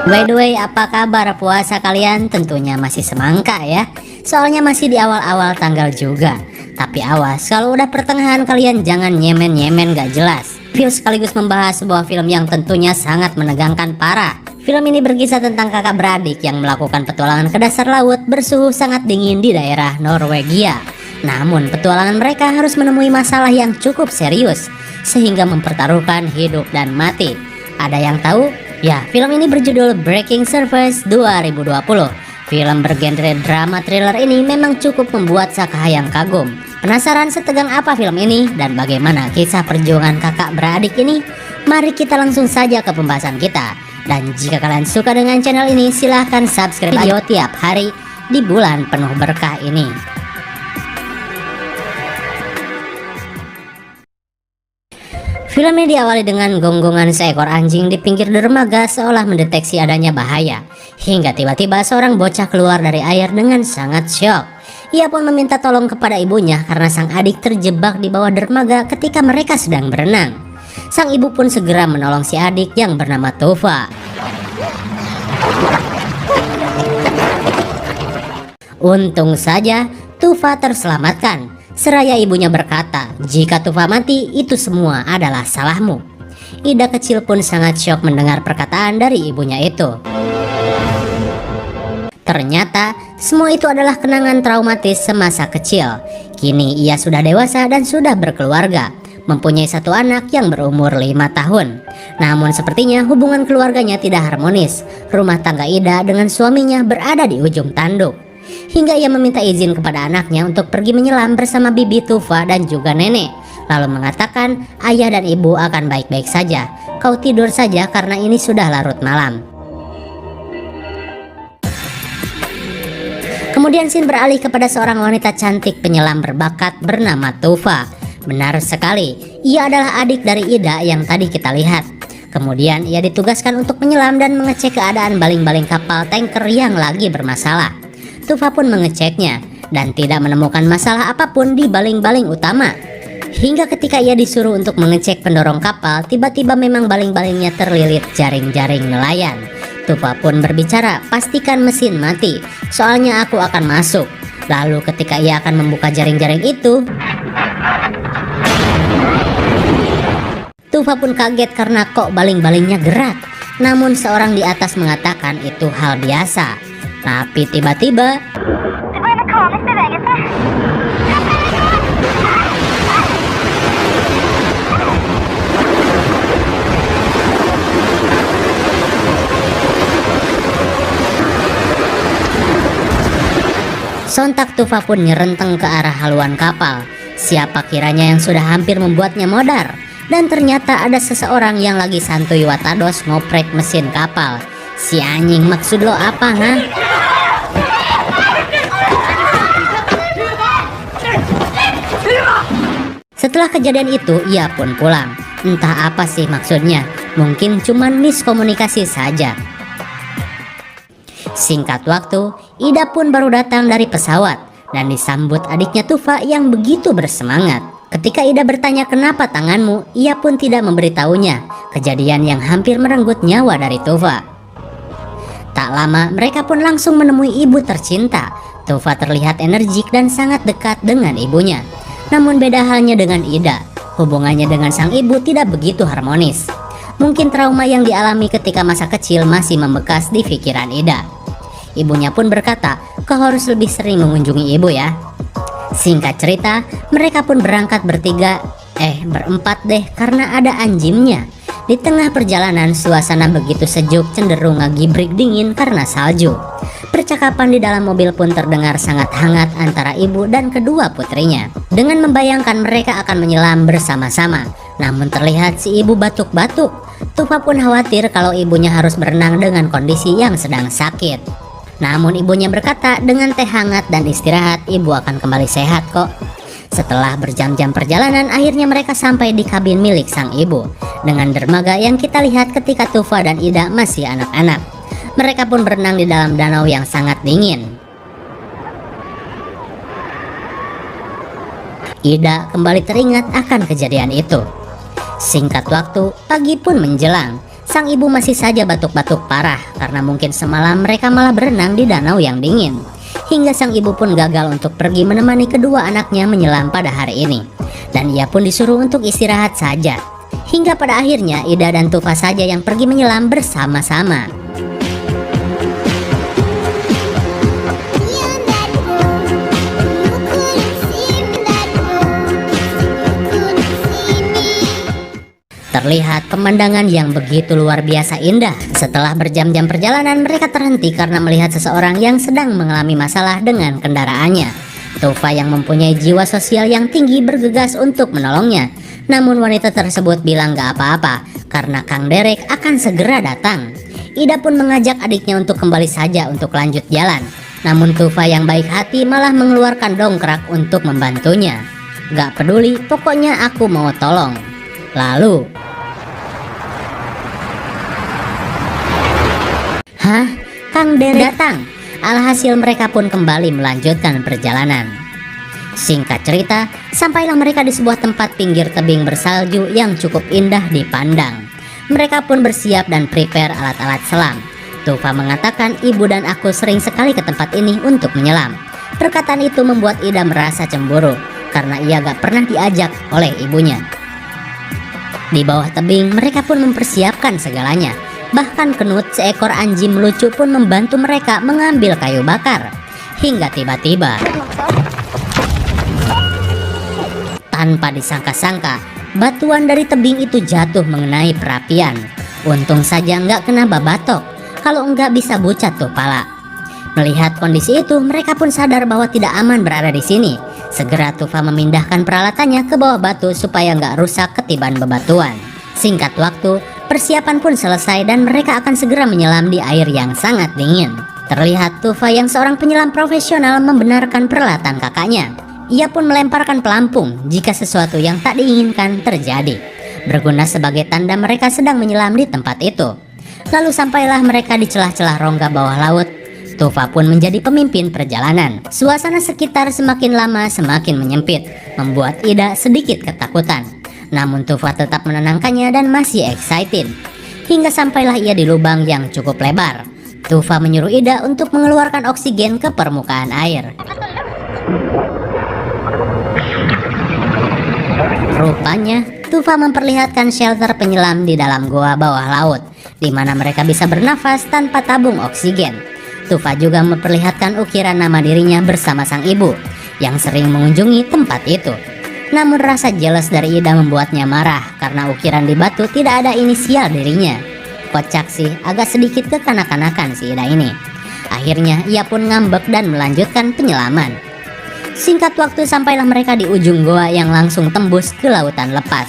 By the way, apa kabar puasa kalian? Tentunya masih semangka ya. Soalnya masih di awal-awal tanggal juga. Tapi awas, kalau udah pertengahan kalian jangan nyemen-nyemen gak jelas. Film sekaligus membahas sebuah film yang tentunya sangat menegangkan parah. Film ini berkisah tentang kakak beradik yang melakukan petualangan ke dasar laut bersuhu sangat dingin di daerah Norwegia. Namun petualangan mereka harus menemui masalah yang cukup serius, sehingga mempertaruhkan hidup dan mati. Ada yang tahu? Ya, film ini berjudul Breaking Surface 2020. Film bergenre drama thriller ini memang cukup membuat sakahayang kagum. Penasaran setegang apa film ini dan bagaimana kisah perjuangan kakak beradik ini? Mari kita langsung saja ke pembahasan kita. Dan jika kalian suka dengan channel ini, silahkan subscribe video tiap hari di bulan penuh berkah ini. Film ini diawali dengan gonggongan seekor anjing di pinggir dermaga seolah mendeteksi adanya bahaya. Hingga tiba-tiba seorang bocah keluar dari air dengan sangat syok. Ia pun meminta tolong kepada ibunya karena sang adik terjebak di bawah dermaga ketika mereka sedang berenang. Sang ibu pun segera menolong si adik yang bernama Tova. Untung saja Tova terselamatkan. Seraya ibunya berkata, jika Tova mati itu semua adalah salahmu. Ida kecil pun sangat syok mendengar perkataan dari ibunya itu. Ternyata semua itu adalah kenangan traumatis semasa kecil. Kini ia sudah dewasa dan sudah berkeluarga, mempunyai satu anak yang berumur 5 tahun. Namun sepertinya hubungan keluarganya tidak harmonis. Rumah tangga Ida dengan suaminya berada di ujung tanduk. Hingga ia meminta izin kepada anaknya untuk pergi menyelam bersama bibi Tova dan juga nenek. Lalu mengatakan ayah dan ibu akan baik-baik saja. Kau tidur saja karena ini sudah larut malam. Kemudian scene beralih kepada seorang wanita cantik penyelam berbakat bernama Tova. Benar sekali, ia adalah adik dari Ida yang tadi kita lihat. Kemudian ia ditugaskan untuk menyelam dan mengecek keadaan baling-baling kapal tanker yang lagi bermasalah. Tova pun mengeceknya dan tidak menemukan masalah apapun di baling-baling utama. Hingga ketika ia disuruh untuk mengecek pendorong kapal, tiba-tiba memang baling-balingnya terlilit jaring-jaring nelayan. Tova pun berbicara, pastikan mesin mati, soalnya aku akan masuk. Lalu ketika ia akan membuka jaring-jaring itu, Tova pun kaget karena kok baling-balingnya gerak. Namun seorang di atas mengatakan itu hal biasa. Tapi tiba-tiba sontak Tova pun nyerenteng ke arah haluan kapal. Siapa kiranya yang sudah hampir membuatnya modar. Dan ternyata ada seseorang yang lagi santuy watados ngoprek mesin kapal. Si anjing, maksud lo apa, ha? Setelah kejadian itu, ia pun pulang. Entah apa sih maksudnya, mungkin cuman miskomunikasi saja. Singkat waktu, Ida pun baru datang dari pesawat dan disambut adiknya Tova yang begitu bersemangat. Ketika Ida bertanya kenapa tanganmu, ia pun tidak memberitahunya kejadian yang hampir merenggut nyawa dari Tova. Tak lama mereka pun langsung menemui ibu tercinta. Tova terlihat energik dan sangat dekat dengan ibunya. Namun beda halnya dengan Ida, hubungannya dengan sang ibu tidak begitu harmonis. Mungkin trauma yang dialami ketika masa kecil masih membekas di pikiran Ida. Ibunya pun berkata, kau harus lebih sering mengunjungi ibu ya. Singkat cerita, mereka pun berangkat berempat deh karena ada anjingnya. Di tengah perjalanan, suasana begitu sejuk, cenderung ngagibrik dingin karena salju. Percakapan di dalam mobil pun terdengar sangat hangat antara ibu dan kedua putrinya. Dengan membayangkan mereka akan menyelam bersama-sama. Namun terlihat si ibu batuk-batuk. Tova pun khawatir kalau ibunya harus berenang dengan kondisi yang sedang sakit. Namun ibunya berkata dengan teh hangat dan istirahat, ibu akan kembali sehat kok. Setelah berjam-jam perjalanan, akhirnya mereka sampai di kabin milik sang ibu. Dengan dermaga yang kita lihat ketika Tova dan Ida masih anak-anak. Mereka pun berenang di dalam danau yang sangat dingin. Ida kembali teringat akan kejadian itu. Singkat waktu, pagi pun menjelang. Sang ibu masih saja batuk-batuk parah karena mungkin semalam mereka malah berenang di danau yang dingin. Hingga sang ibu pun gagal untuk pergi menemani kedua anaknya menyelam pada hari ini. Dan ia pun disuruh untuk istirahat saja. Hingga pada akhirnya Ida dan Tufa saja yang pergi menyelam bersama-sama. Terlihat pemandangan yang begitu luar biasa indah. Setelah berjam-jam perjalanan, mereka terhenti karena melihat seseorang yang sedang mengalami masalah dengan kendaraannya. Tufa yang mempunyai jiwa sosial yang tinggi bergegas untuk menolongnya. Namun wanita tersebut bilang gak apa-apa karena Kang Derek akan segera datang. Ida pun mengajak adiknya untuk kembali saja untuk lanjut jalan. Namun Tufa yang baik hati malah mengeluarkan dongkrak untuk membantunya. Gak peduli, pokoknya aku mau tolong. Lalu, hah? Kang Derek datang. Alhasil mereka pun kembali melanjutkan perjalanan. Singkat cerita, sampailah mereka di sebuah tempat pinggir tebing bersalju yang cukup indah dipandang. Mereka pun bersiap dan prepare alat-alat selam. Tufa mengatakan ibu dan aku sering sekali ke tempat ini untuk menyelam. Perkataan itu membuat Ida merasa cemburu karena ia gak pernah diajak oleh ibunya. Di bawah tebing mereka pun mempersiapkan segalanya. Bahkan Knut, seekor anjing lucu, pun membantu mereka mengambil kayu bakar. Hingga tiba-tiba, tanpa disangka-sangka, batuan dari tebing itu jatuh mengenai perapian. Untung saja nggak kena babatok, kalau enggak bisa bucat tuh pala. Melihat kondisi itu, mereka pun sadar bahwa tidak aman berada di sini. Segera Tufa memindahkan peralatannya ke bawah batu supaya nggak rusak ketiban bebatuan. Singkat waktu, persiapan pun selesai dan mereka akan segera menyelam di air yang sangat dingin. Terlihat Tufa yang seorang penyelam profesional membenarkan peralatan kakaknya. Ia pun melemparkan pelampung jika sesuatu yang tak diinginkan terjadi, berguna sebagai tanda mereka sedang menyelam di tempat itu. Lalu sampailah mereka di celah-celah rongga bawah laut. Tufa pun menjadi pemimpin perjalanan. Suasana sekitar semakin lama semakin menyempit, membuat Ida sedikit ketakutan. Namun Tufa tetap menenangkannya dan masih excited. Hingga sampailah ia di lubang yang cukup lebar. Tufa menyuruh Ida untuk mengeluarkan oksigen ke permukaan air. Rupanya Tufa memperlihatkan shelter penyelam di dalam goa bawah laut, di mana mereka bisa bernafas tanpa tabung oksigen. Tufa juga memperlihatkan ukiran nama dirinya bersama sang ibu yang sering mengunjungi tempat itu. Namun rasa jealous dari Ida membuatnya marah karena ukiran di batu tidak ada inisial dirinya. Kocak sih, agak sedikit kekanak-kanakan si Ida ini. Akhirnya ia pun ngambek dan melanjutkan penyelaman. Singkat waktu sampailah mereka di ujung goa yang langsung tembus ke lautan lepas.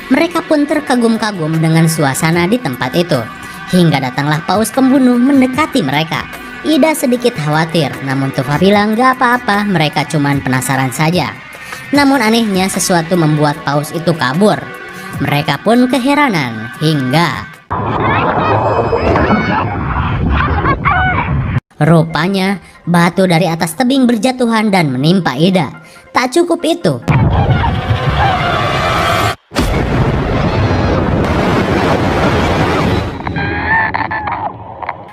Mereka pun terkagum-kagum dengan suasana di tempat itu. Hingga datanglah paus pembunuh mendekati mereka. Ida sedikit khawatir, namun Tufa bilang gak apa-apa, mereka cuman penasaran saja. Namun anehnya sesuatu membuat paus itu kabur. Mereka pun keheranan hingga rupanya batu dari atas tebing berjatuhan dan menimpa Ida. Tak cukup itu,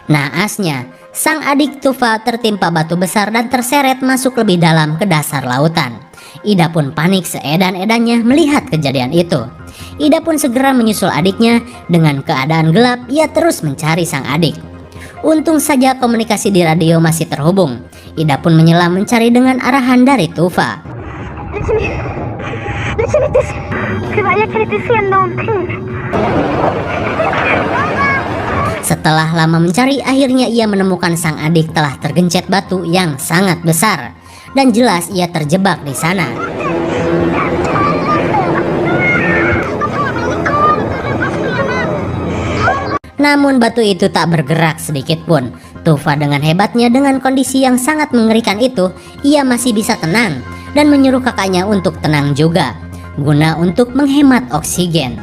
naasnya sang adik Tufa tertimpa batu besar dan terseret masuk lebih dalam ke dasar lautan. Ida pun panik seedan-edannya melihat kejadian itu. Ida pun segera menyusul adiknya. Dengan keadaan gelap, ia terus mencari sang adik. Untung saja komunikasi di radio masih terhubung. Ida pun menyelam mencari dengan arahan dari Tufa. Setelah lama mencari, akhirnya ia menemukan sang adik telah tergencet batu yang sangat besar. Dan jelas ia terjebak di sana. Namun batu itu tak bergerak sedikit pun. Tufa dengan hebatnya dengan kondisi yang sangat mengerikan itu, ia masih bisa tenang dan menyuruh kakaknya untuk tenang juga, guna untuk menghemat oksigen.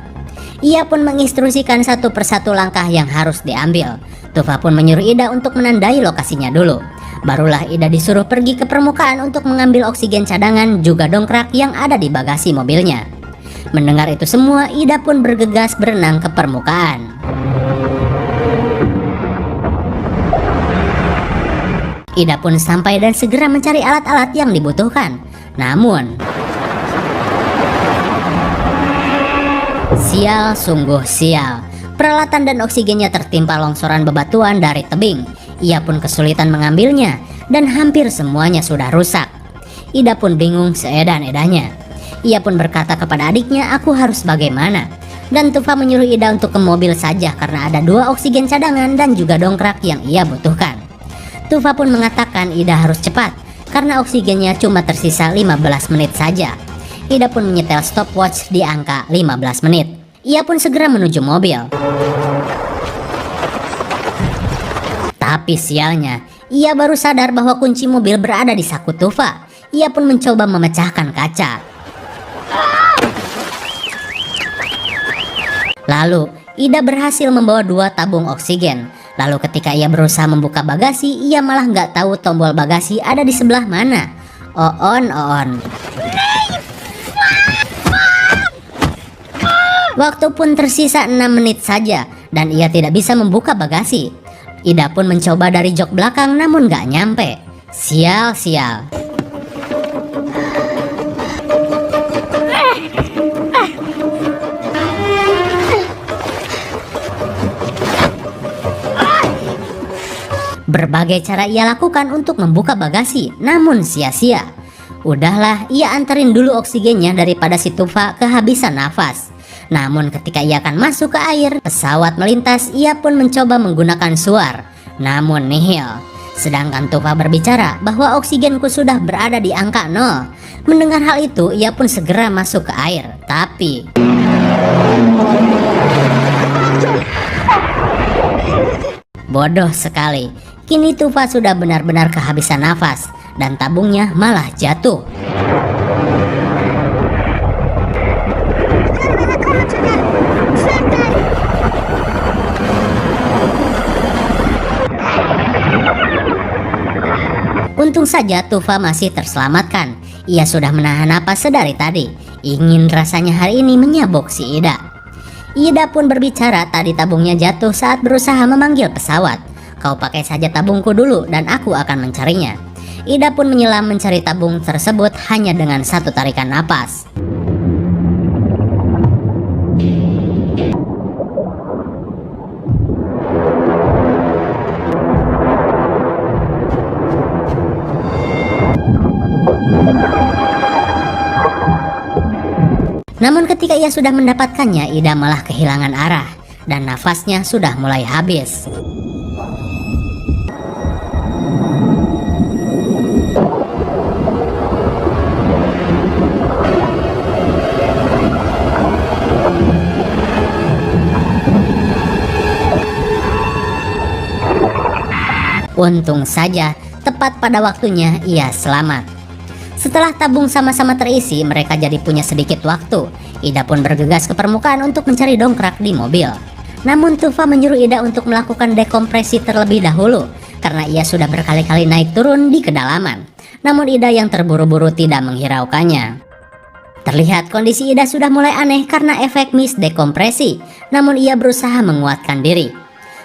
Ia pun menginstruksikan satu persatu langkah yang harus diambil. Tufa pun menyuruh Ida untuk menandai lokasinya dulu. Barulah Ida disuruh pergi ke permukaan untuk mengambil oksigen cadangan juga dongkrak yang ada di bagasi mobilnya. Mendengar itu semua, Ida pun bergegas berenang ke permukaan. Ida pun sampai dan segera mencari alat-alat yang dibutuhkan. Namun, sial sungguh sial. Peralatan dan oksigennya tertimpa longsoran bebatuan dari tebing. Ia pun kesulitan mengambilnya dan hampir semuanya sudah rusak. Ida pun bingung seedan-edanya. Ia pun berkata kepada adiknya, "Aku harus bagaimana?" Dan Tufa menyuruh Ida untuk ke mobil saja karena ada 2 oksigen cadangan dan juga dongkrak yang ia butuhkan. Tufa pun mengatakan Ida harus cepat karena oksigennya cuma tersisa 15 menit saja. Ida pun menyetel stopwatch di angka 15 menit. Ia pun segera menuju mobil. Tapi sialnya, ia baru sadar bahwa kunci mobil berada di saku Tufa. Ia pun mencoba memecahkan kaca. Lalu, Ida berhasil membawa 2 tabung oksigen. Lalu ketika ia berusaha membuka bagasi, ia malah nggak tahu tombol bagasi ada di sebelah mana. On. Waktu pun tersisa 6 menit saja dan ia tidak bisa membuka bagasi. Ida pun mencoba dari jok belakang namun nggak nyampe. Sial. Berbagai cara ia lakukan untuk membuka bagasi, namun sia-sia. Udahlah, ia anterin dulu oksigennya daripada si Tufa kehabisan nafas. Namun ketika ia akan masuk ke air, pesawat melintas, ia pun mencoba menggunakan suar. Namun nihil. Sedangkan Tufa berbicara bahwa oksigenku sudah berada di angka 0. Mendengar hal itu, ia pun segera masuk ke air. Tapi bodoh sekali. Kini Tufa sudah benar-benar kehabisan nafas dan tabungnya malah jatuh. Untung saja Tufa masih terselamatkan. Ia sudah menahan napas sedari tadi. Ingin rasanya hari ini menyabok si Ida. Ida pun berbicara, tadi tabungnya jatuh saat berusaha memanggil pesawat. "Kau pakai saja tabungku dulu dan aku akan mencarinya." Ida pun menyelam mencari tabung tersebut hanya dengan 1 tarikan napas. Namun ketika ia sudah mendapatkannya, Ida malah kehilangan arah dan nafasnya sudah mulai habis. Untung saja, tepat pada waktunya ia selamat. Setelah tabung sama-sama terisi, mereka jadi punya sedikit waktu. Ida pun bergegas ke permukaan untuk mencari dongkrak di mobil. Namun Tufa menyuruh Ida untuk melakukan dekompresi terlebih dahulu, karena ia sudah berkali-kali naik turun di kedalaman. Namun Ida yang terburu-buru tidak menghiraukannya. Terlihat kondisi Ida sudah mulai aneh karena efek misdekompresi, namun ia berusaha menguatkan diri.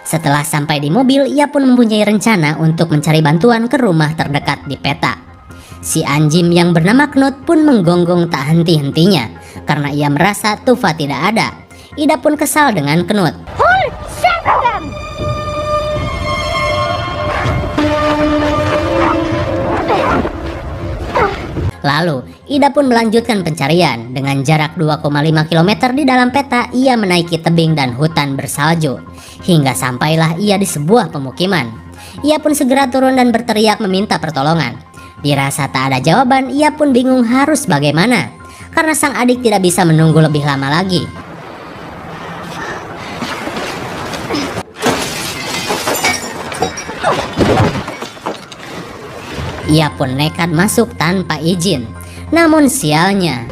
Setelah sampai di mobil, ia pun mempunyai rencana untuk mencari bantuan ke rumah terdekat di peta. Si anjing yang bernama Knut pun menggonggong tak henti-hentinya karena ia merasa Tufa tidak ada. Ida pun kesal dengan Knut. Lalu, Ida pun melanjutkan pencarian. Dengan jarak 2,5 km di dalam peta, ia menaiki tebing dan hutan bersalju. Hingga sampailah ia di sebuah pemukiman. Ia pun segera turun dan berteriak meminta pertolongan. Dirasa tak ada jawaban, ia pun bingung harus bagaimana. Karena sang adik tidak bisa menunggu lebih lama lagi. Ia pun nekat masuk tanpa izin. Namun sialnya,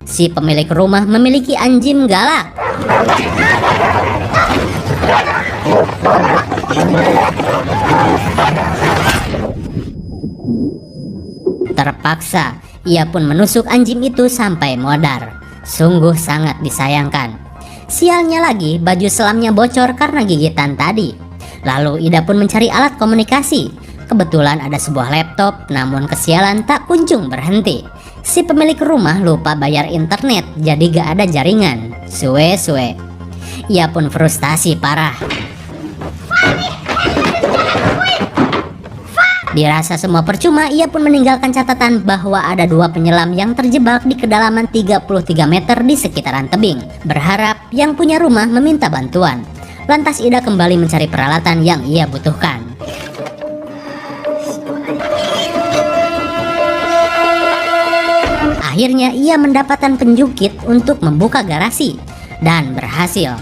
si pemilik rumah memiliki anjing galak. Terpaksa, ia pun menusuk anjing itu sampai modar. Sungguh sangat disayangkan. Sialnya lagi, baju selamnya bocor karena gigitan tadi. Lalu Ida pun mencari alat komunikasi. Kebetulan ada sebuah laptop, namun kesialan tak kunjung berhenti. Si pemilik rumah lupa bayar internet, jadi gak ada jaringan. Suwe-suwe. Ia pun frustasi parah. Dirasa semua percuma, ia pun meninggalkan catatan bahwa ada 2 penyelam yang terjebak di kedalaman 33 meter di sekitaran tebing. Berharap yang punya rumah meminta bantuan. Lantas Ida kembali mencari peralatan yang ia butuhkan. Akhirnya ia mendapatkan penjukit untuk membuka garasi. Dan berhasil.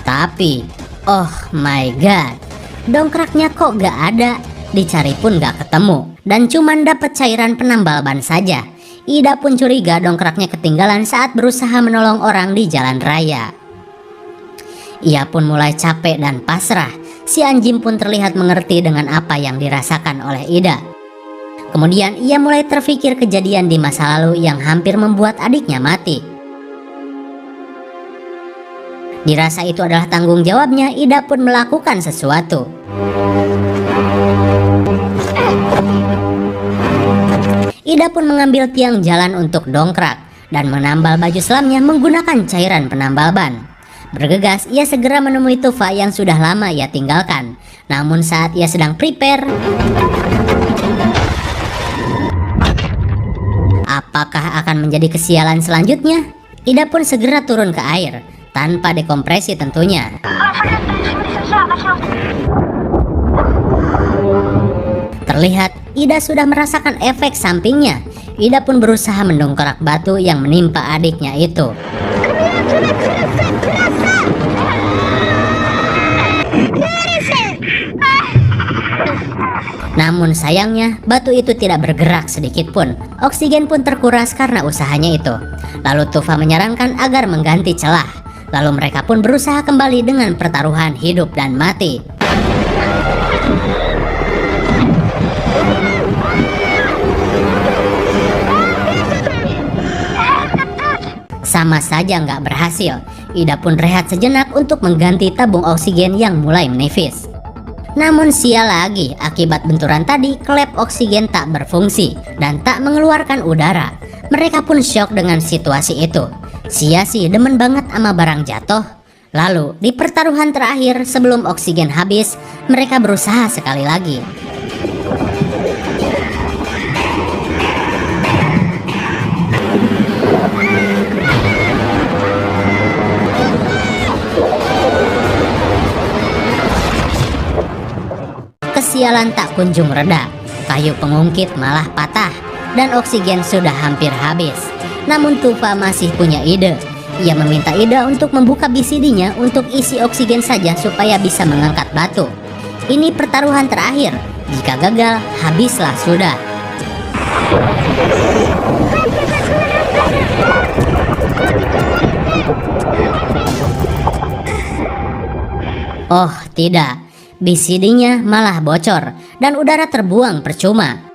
Tapi, oh my god, dongkraknya kok gak ada. Dicari pun gak ketemu, dan cuman dapat cairan penambal ban saja. Ida pun curiga dongkraknya ketinggalan saat berusaha menolong orang di jalan raya. Ia pun mulai capek dan pasrah. Si anjing pun terlihat mengerti dengan apa yang dirasakan oleh Ida. Kemudian ia mulai terfikir kejadian di masa lalu yang hampir membuat adiknya mati. Dirasa itu adalah tanggung jawabnya, Ida pun melakukan sesuatu. Ida pun mengambil tiang jalan untuk dongkrak dan menambal baju selamnya menggunakan cairan penambal ban. Bergegas, ia segera menemui Tufa yang sudah lama ia tinggalkan. Namun saat ia sedang prepare, apakah akan menjadi kesialan selanjutnya? Ida pun segera turun ke air, tanpa dekompresi tentunya. Terlihat Ida sudah merasakan efek sampingnya. Ida pun berusaha mendongkrak batu yang menimpa adiknya itu. Namun sayangnya batu itu tidak bergerak sedikit pun. Oksigen pun terkuras karena usahanya itu. Lalu Tufa menyarankan agar mengganti celah. Lalu mereka pun berusaha kembali dengan pertaruhan hidup dan mati. Sama saja nggak berhasil. Ida pun rehat sejenak untuk mengganti tabung oksigen yang mulai menipis. Namun sial lagi, akibat benturan tadi klep oksigen tak berfungsi dan tak mengeluarkan udara. Mereka pun syok dengan situasi itu. Sia sih demen banget sama barang jatuh. Lalu di pertaruhan terakhir sebelum oksigen habis, mereka berusaha sekali lagi. Kesialan tak kunjung reda. Kayu pengungkit malah patah dan oksigen sudah hampir habis. Namun Tufa masih punya ide. Ia meminta Ida untuk membuka BCD-nya untuk isi oksigen saja supaya bisa mengangkat batu. Ini pertaruhan terakhir. Jika gagal, habislah sudah. Oh tidak, BCD-nya malah bocor dan udara terbuang percuma.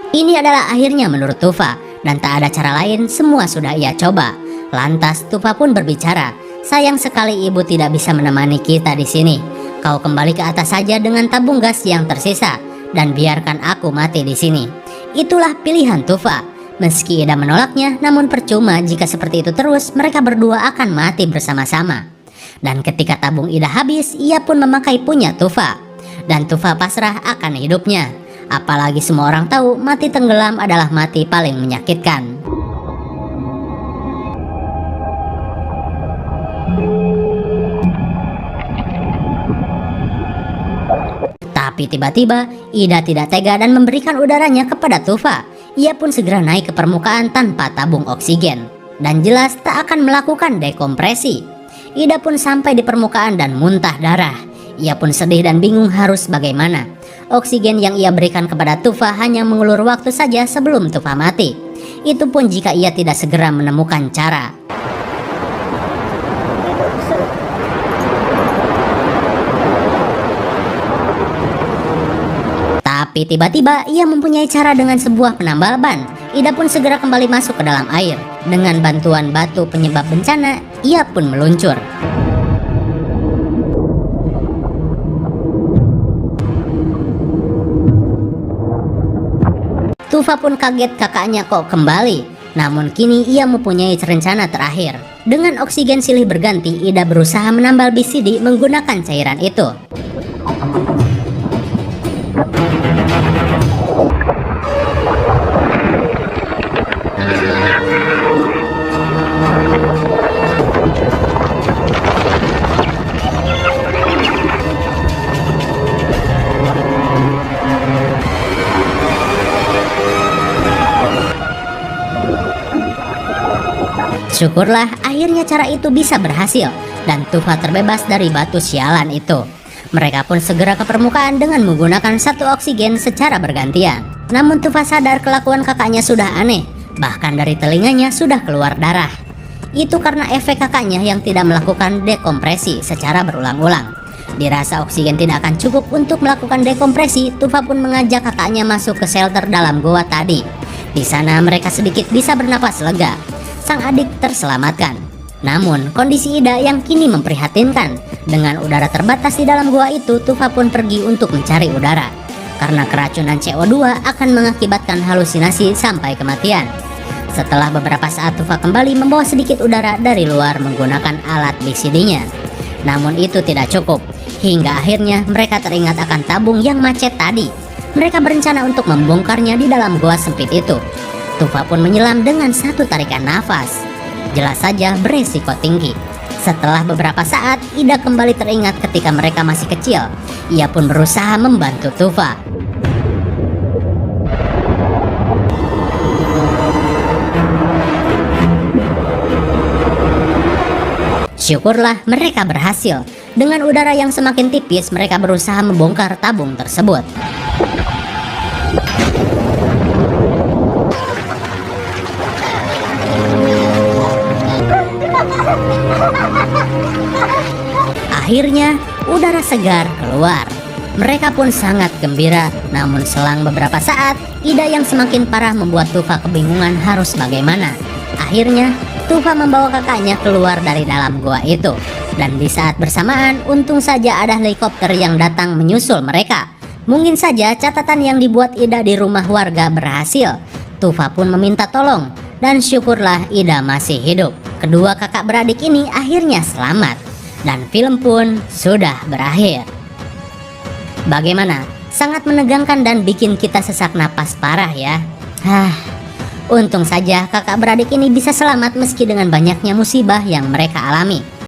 Ini adalah akhirnya menurut Tufa, dan tak ada cara lain, semua sudah ia coba. Lantas Tufa pun berbicara, sayang sekali ibu tidak bisa menemani kita di sini. Kau kembali ke atas saja dengan tabung gas yang tersisa, dan biarkan aku mati di sini. Itulah pilihan Tufa. Meski Ida menolaknya, namun percuma jika seperti itu terus, mereka berdua akan mati bersama-sama. Dan ketika tabung Ida habis, ia pun memakai punya Tufa. Dan Tufa pasrah akan hidupnya. Apalagi semua orang tahu mati tenggelam adalah mati paling menyakitkan. Tapi tiba-tiba Ida tidak tega dan memberikan udaranya kepada Tufa. Ia pun segera naik ke permukaan tanpa tabung oksigen. Dan jelas tak akan melakukan dekompresi. Ida pun sampai di permukaan dan muntah darah. Ia pun sedih dan bingung harus bagaimana. Oksigen yang ia berikan kepada Tufa hanya mengulur waktu saja sebelum Tufa mati. Itu pun jika ia tidak segera menemukan cara. Tapi tiba-tiba ia mempunyai cara dengan sebuah penambal ban. Ida pun segera kembali masuk ke dalam air. Dengan bantuan batu penyebab bencana, ia pun meluncur. Tufa pun kaget kakaknya kok kembali. Namun kini ia mempunyai rencana terakhir. Dengan oksigen silih berganti, Ida berusaha menambal BCD menggunakan cairan itu. Syukurlah akhirnya cara itu bisa berhasil dan Tufa terbebas dari batu sialan itu. Mereka pun segera ke permukaan dengan menggunakan satu oksigen secara bergantian. Namun Tufa sadar kelakuan kakaknya sudah aneh, bahkan dari telinganya sudah keluar darah. Itu karena efek kakaknya yang tidak melakukan dekompresi secara berulang-ulang. Dirasa oksigen tidak akan cukup untuk melakukan dekompresi, Tufa pun mengajak kakaknya masuk ke shelter dalam goa tadi. Di sana mereka sedikit bisa bernapas lega. Sang adik terselamatkan. Namun kondisi Ida yang kini memprihatinkan. Dengan udara terbatas di dalam gua itu, Tufa pun pergi untuk mencari udara. Karena keracunan CO2 akan mengakibatkan halusinasi sampai kematian. Setelah beberapa saat, Tufa kembali membawa sedikit udara dari luar menggunakan alat BCD-nya. Namun itu tidak cukup. Hingga akhirnya mereka teringat akan tabung yang macet tadi. Mereka berencana untuk membongkarnya di dalam gua sempit itu. Tufa pun menyelam dengan satu tarikan nafas. Jelas saja beresiko tinggi. Setelah beberapa saat, Ida kembali teringat ketika mereka masih kecil. Ia pun berusaha membantu Tufa. Syukurlah mereka berhasil. Dengan udara yang semakin tipis, mereka berusaha membongkar tabung tersebut. Akhirnya udara segar keluar. Mereka pun sangat gembira. Namun selang beberapa saat, Ida yang semakin parah membuat Tufa kebingungan harus bagaimana. Akhirnya Tufa membawa kakaknya keluar dari dalam gua itu. Dan di saat bersamaan, untung saja ada helikopter yang datang menyusul mereka. Mungkin saja catatan yang dibuat Ida di rumah warga berhasil. Tufa pun meminta tolong. Dan syukurlah Ida masih hidup. Kedua kakak beradik ini akhirnya selamat. Dan film pun sudah berakhir. Bagaimana? Sangat menegangkan dan bikin kita sesak napas parah ya. Untung saja kakak beradik ini bisa selamat meski dengan banyaknya musibah yang mereka alami.